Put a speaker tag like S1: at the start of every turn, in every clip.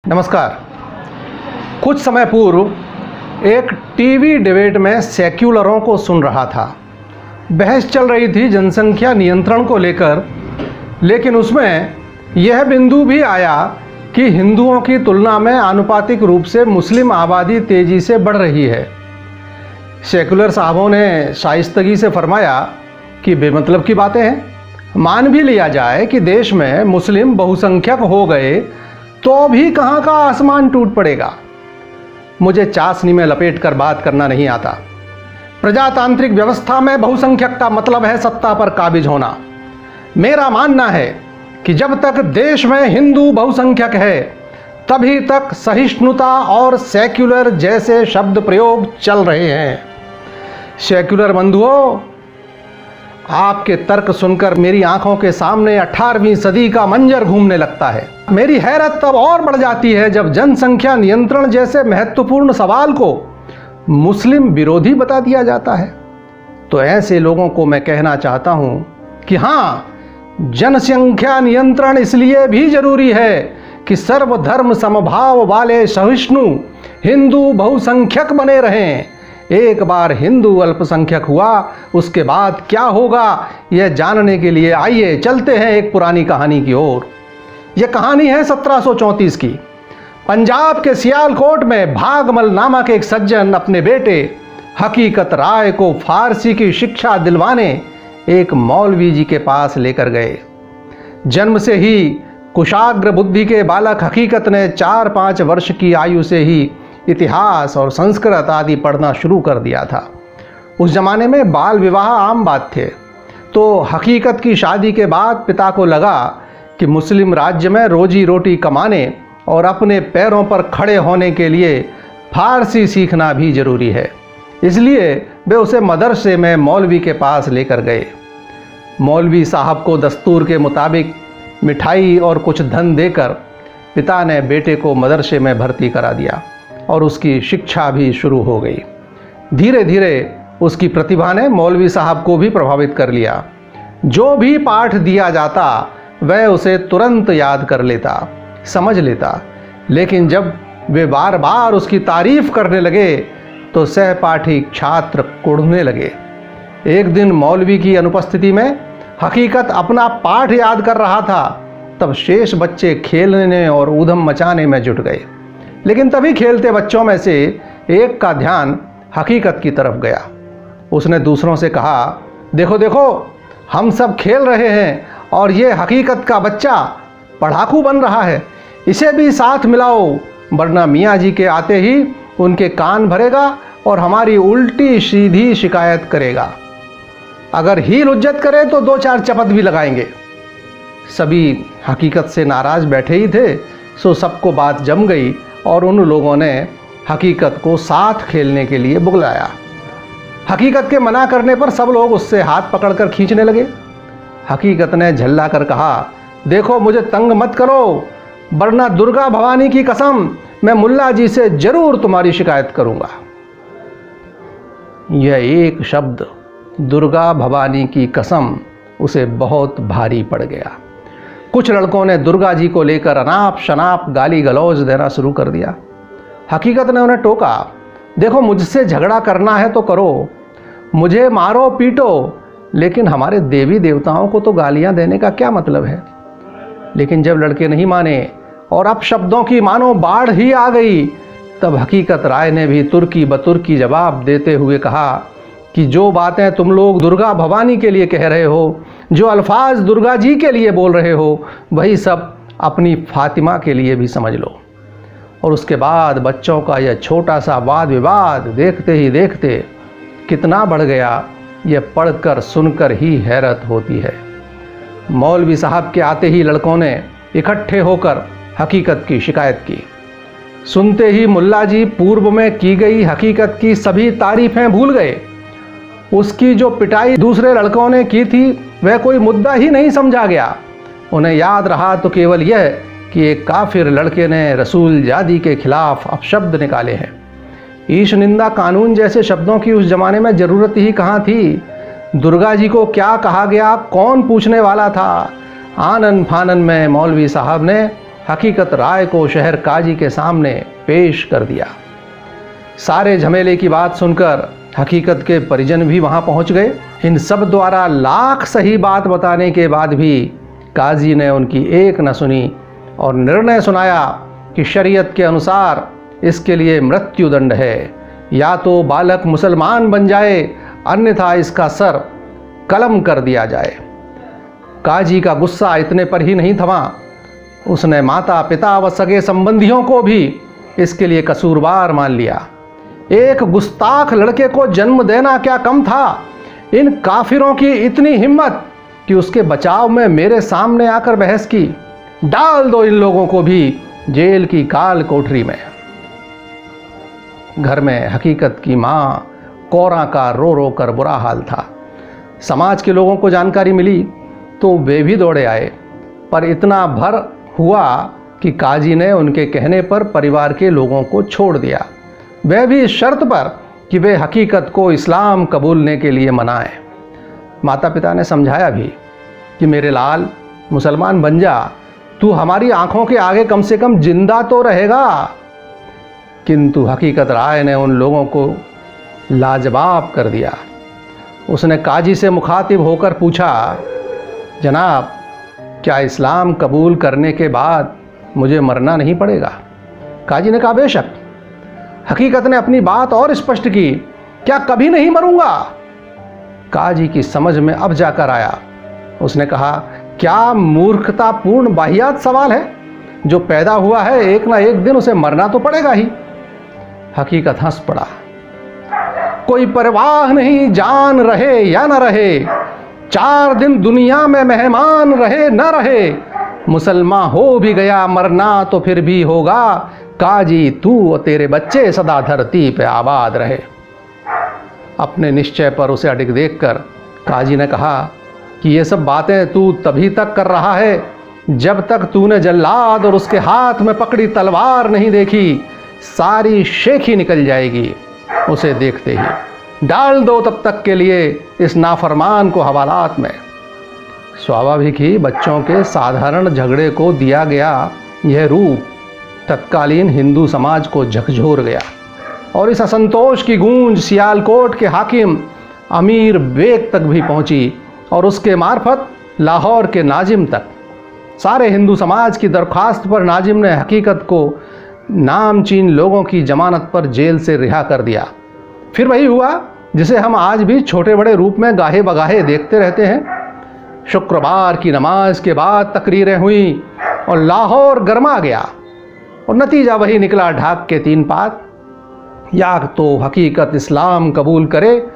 S1: नमस्कार। कुछ समय पूर्व एक टीवी डिबेट में सेक्युलरों को सुन रहा था। बहस चल रही थी जनसंख्या नियंत्रण को लेकर, लेकिन उसमें यह बिंदु भी आया कि हिंदुओं की तुलना में आनुपातिक रूप से मुस्लिम आबादी तेजी से बढ़ रही है। सेक्युलर साहबों ने शाइस्तगी से फरमाया कि बेमतलब की बातें हैं। मान भी लिया जाए कि देश में मुस्लिम बहुसंख्यक हो गए तो भी कहाँ का आसमान टूट पड़ेगा। मुझे चाशनी में लपेट कर बात करना नहीं आता। प्रजातांत्रिक व्यवस्था में बहुसंख्यक का मतलब है सत्ता पर काबिज होना। मेरा मानना है कि जब तक देश में हिंदू बहुसंख्यक है तभी तक सहिष्णुता और सेक्युलर जैसे शब्द प्रयोग चल रहे हैं। सेक्युलर बंधुओं, आपके तर्क सुनकर मेरी आंखों के सामने 18वीं सदी का मंजर घूमने लगता है। मेरी हैरत तब और बढ़ जाती है जब जनसंख्या नियंत्रण जैसे महत्वपूर्ण सवाल को मुस्लिम विरोधी बता दिया जाता है। तो ऐसे लोगों को मैं कहना चाहता हूं कि हाँ, जनसंख्या नियंत्रण इसलिए भी जरूरी है कि सर्वधर्म समभाव वाले सहिष्णु हिंदू बहुसंख्यक बने रहें। एक बार हिंदू अल्पसंख्यक हुआ, उसके बाद क्या होगा यह जानने के लिए आइए चलते हैं एक पुरानी कहानी की ओर। यह कहानी है 1734 की। पंजाब के सियालकोट में भागमल नामक एक सज्जन अपने बेटे हकीकत राय को फारसी की शिक्षा दिलवाने एक मौलवी जी के पास लेकर गए। जन्म से ही कुशाग्र बुद्धि के बालक हकीकत ने 4-5 वर्ष की आयु से ही इतिहास और संस्कृत आदि पढ़ना शुरू कर दिया था। उस जमाने में बाल विवाह आम बात थे। तो हकीकत की शादी के बाद पिता को लगा कि मुस्लिम राज्य में रोजी रोटी कमाने और अपने पैरों पर खड़े होने के लिए फारसी सीखना भी जरूरी है। इसलिए वे उसे मदरसे में मौलवी के पास लेकर गए। मौलवी साहब को दस्तूर के मुताबिक मिठाई और कुछ धन देकर पिता ने बेटे को मदरसे में भर्ती करा दिया और उसकी शिक्षा भी शुरू हो गई। धीरे धीरे उसकी प्रतिभा ने मौलवी साहब को भी प्रभावित कर लिया। जो भी पाठ दिया जाता वह उसे तुरंत याद कर लेता, समझ लेता। लेकिन जब वे बार बार उसकी तारीफ करने लगे तो सहपाठी छात्र कुढ़ने लगे। एक दिन मौलवी की अनुपस्थिति में हकीकत अपना पाठ याद कर रहा था, तब शेष बच्चे खेलने और ऊधम मचाने में जुट गए। लेकिन तभी खेलते बच्चों में से एक का ध्यान हकीकत की तरफ गया। उसने दूसरों से कहा, देखो देखो, हम सब खेल रहे हैं और ये हकीकत का बच्चा पढ़ाकू बन रहा है। इसे भी साथ मिलाओ, वरना मियाँ जी के आते ही उनके कान भरेगा और हमारी उल्टी सीधी शिकायत करेगा। अगर हील हुज्जत करे तो 2-4 चपत भी लगाएंगे। सभी हकीकत से नाराज बैठे ही थे, सो सबको बात जम गई और उन लोगों ने हकीकत को साथ खेलने के लिए बुलाया। हकीकत के मना करने पर सब लोग उससे हाथ पकड़कर खींचने लगे। हकीकत ने झल्ला कर कहा, देखो मुझे तंग मत करो, वरना दुर्गा भवानी की कसम मैं मुल्ला जी से जरूर तुम्हारी शिकायत करूंगा। यह एक शब्द दुर्गा भवानी की कसम उसे बहुत भारी पड़ गया। कुछ लड़कों ने दुर्गा जी को लेकर अनाप शनाप गाली गलौज देना शुरू कर दिया। हकीकत ने उन्हें टोका, देखो मुझसे झगड़ा करना है तो करो, मुझे मारो पीटो, लेकिन हमारे देवी देवताओं को तो गालियां देने का क्या मतलब है। लेकिन जब लड़के नहीं माने और अब शब्दों की मानो बाढ़ ही आ गई, तब हकीकत राय ने भी तुर्की बतुर्की जवाब देते हुए कहा कि जो बातें तुम लोग दुर्गा भवानी के लिए कह रहे हो, जो अल्फाज दुर्गा जी के लिए बोल रहे हो, वही सब अपनी फातिमा के लिए भी समझ लो। और उसके बाद बच्चों का यह छोटा सा वाद विवाद देखते ही देखते कितना बढ़ गया, यह पढ़कर सुनकर ही हैरत होती है। मौलवी साहब के आते ही लड़कों ने इकट्ठे होकर हकीकत की शिकायत की। सुनते ही मुल्ला जी पूर्व में की गई हकीकत की सभी तारीफें भूल गए। उसकी जो पिटाई दूसरे लड़कों ने की थी वह कोई मुद्दा ही नहीं समझा गया। उन्हें याद रहा तो केवल यह कि एक काफिर लड़के ने रसूल जादी के खिलाफ अपशब्द निकाले हैं। ईश निंदा कानून जैसे शब्दों की उस जमाने में ज़रूरत ही कहाँ थी। दुर्गा जी को क्या कहा गया, कौन पूछने वाला था। आनन फानन में मौलवी साहब ने हकीकत राय को शहर काजी के सामने पेश कर दिया। सारे झमेले की बात सुनकर हकीकत के परिजन भी वहां पहुंच गए। इन सब द्वारा लाख सही बात बताने के बाद भी काजी ने उनकी एक न सुनी और निर्णय सुनाया कि शरीयत के अनुसार इसके लिए मृत्युदंड है, या तो बालक मुसलमान बन जाए अन्यथा इसका सर कलम कर दिया जाए। काजी का गुस्सा इतने पर ही नहीं थमा, उसने माता पिता व सगे संबंधियों को भी इसके लिए कसूरवार मान लिया। एक गुस्ताख लड़के को जन्म देना क्या कम था। इन काफिरों की इतनी हिम्मत कि उसके बचाव में मेरे सामने आकर बहस की। डाल दो इन लोगों को भी जेल की काल कोठरी में। घर में हकीकत की मां कोरा का रो रो कर बुरा हाल था। समाज के लोगों को जानकारी मिली तो वे भी दौड़े आए, पर इतना भर हुआ कि काजी ने उनके कहने पर परिवार के लोगों को छोड़ दिया, वह भी इस शर्त पर कि वे हकीकत को इस्लाम कबूलने के लिए मनाएं। माता पिता ने समझाया भी कि मेरे लाल मुसलमान बन जा, तू हमारी आंखों के आगे कम से कम जिंदा तो रहेगा। किंतु हकीकत राय ने उन लोगों को लाजवाब कर दिया। उसने काजी से मुखातिब होकर पूछा, जनाब क्या इस्लाम कबूल करने के बाद मुझे मरना नहीं पड़ेगा? काजी ने कहा, बेशक। हकीकत ने अपनी बात और स्पष्ट की, क्या कभी नहीं मरूंगा? काजी की समझ में अब जाकर आया। उसने कहा, क्या मूर्खतापूर्ण बाहियात सवाल है? जो पैदा हुआ है एक ना एक दिन उसे मरना तो पड़ेगा ही। हकीकत हंस पड़ा। कोई परवाह नहीं जान रहे या न रहे, 4 दिन दुनिया में मेहमान रहे न रहे, मुसलमान हो भी गया मरना तो फिर भी होगा, काजी तू और तेरे बच्चे सदा धरती पे आबाद रहे। अपने निश्चय पर उसे अडिग देखकर काजी ने कहा कि ये सब बातें तू तभी तक कर रहा है जब तक तूने जल्लाद और उसके हाथ में पकड़ी तलवार नहीं देखी। सारी शेखी निकल जाएगी उसे देखते ही। डाल दो तब तक के लिए इस नाफरमान को हवालात में। स्वाभाविक ही बच्चों के साधारण झगड़े को दिया गया यह रूप तत्कालीन हिंदू समाज को झकझोर गया और इस असंतोष की गूंज सियालकोट के हाकिम अमीर बेग तक भी पहुंची और उसके मार्फत लाहौर के नाजिम तक। सारे हिंदू समाज की दरख्वास्त पर नाजिम ने हकीकत को नामचीन लोगों की जमानत पर जेल से रिहा कर दिया। फिर वही हुआ जिसे हम आज भी छोटे बड़े रूप में गाहे बगाहे देखते रहते हैं। शुक्रवार की नमाज के बाद तकरीरें हुई और लाहौर गरमा गया और नतीजा वही निकला, ढाक के 3 पात। या तो हकीकत इस्लाम कबूल करे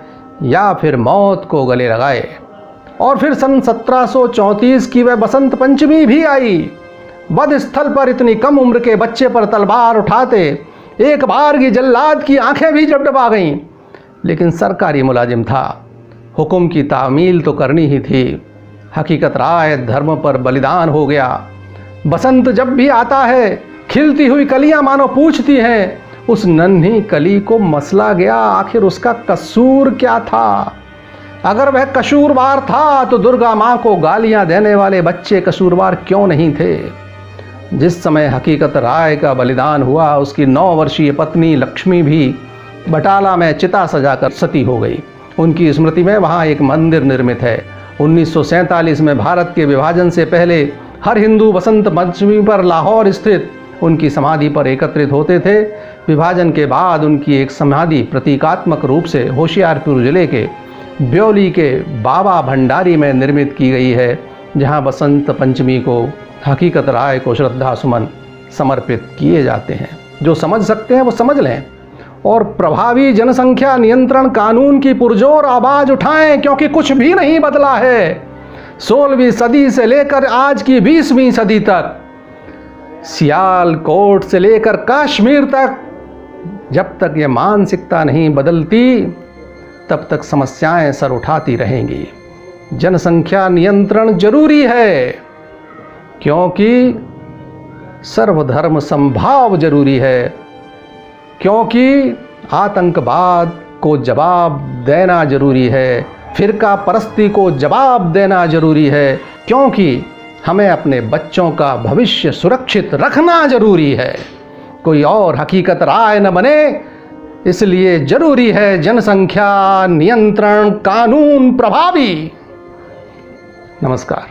S1: या फिर मौत को गले लगाए। और फिर सन 1734 की वह बसंत पंचमी भी आई। वध स्थल पर इतनी कम उम्र के बच्चे पर तलवार उठाते एक बार की जल्लाद की आंखें भी डबडबा गईं। लेकिन सरकारी मुलाजिम था, हुक्म की तामील तो करनी ही थी। हकीकत राय धर्म पर बलिदान हो गया। बसंत जब भी आता है खिलती हुई कलियां मानो पूछती हैं, उस नन्ही कली को मसला गया आखिर उसका कसूर क्या था। अगर वह कसूरवार था तो दुर्गा माँ को गालियां देने वाले बच्चे कसूरवार क्यों नहीं थे? जिस समय हकीकत राय का बलिदान हुआ उसकी 9 वर्षीय पत्नी लक्ष्मी भी बटाला में चिता सजाकर सती हो गई। उनकी स्मृति में वहाँ एक मंदिर निर्मित है। 1947 में भारत के विभाजन से पहले हर हिंदू बसंत पंचमी पर लाहौर स्थित उनकी समाधि पर एकत्रित होते थे। विभाजन के बाद उनकी एक समाधि प्रतीकात्मक रूप से होशियारपुर जिले के ब्योली के बाबा भंडारी में निर्मित की गई है, जहां बसंत पंचमी को हकीकत राय को श्रद्धा सुमन समर्पित किए जाते हैं। जो समझ सकते हैं वो समझ लें और प्रभावी जनसंख्या नियंत्रण कानून की पुरजोर आवाज उठाएं, क्योंकि कुछ भी नहीं बदला है। 16वीं सदी से लेकर आज की 20वीं सदी तक, सियालकोट से लेकर कश्मीर तक, जब तक ये मानसिकता नहीं बदलती तब तक समस्याएं सर उठाती रहेंगी। जनसंख्या नियंत्रण जरूरी है, क्योंकि सर्वधर्म समभाव जरूरी है, क्योंकि आतंकवाद को जवाब देना जरूरी है, फिरका परस्ती को जवाब देना जरूरी है, क्योंकि हमें अपने बच्चों का भविष्य सुरक्षित रखना जरूरी है। कोई और हकीकत राय न बने, इसलिए जरूरी है जनसंख्या नियंत्रण कानून प्रभावी। नमस्कार।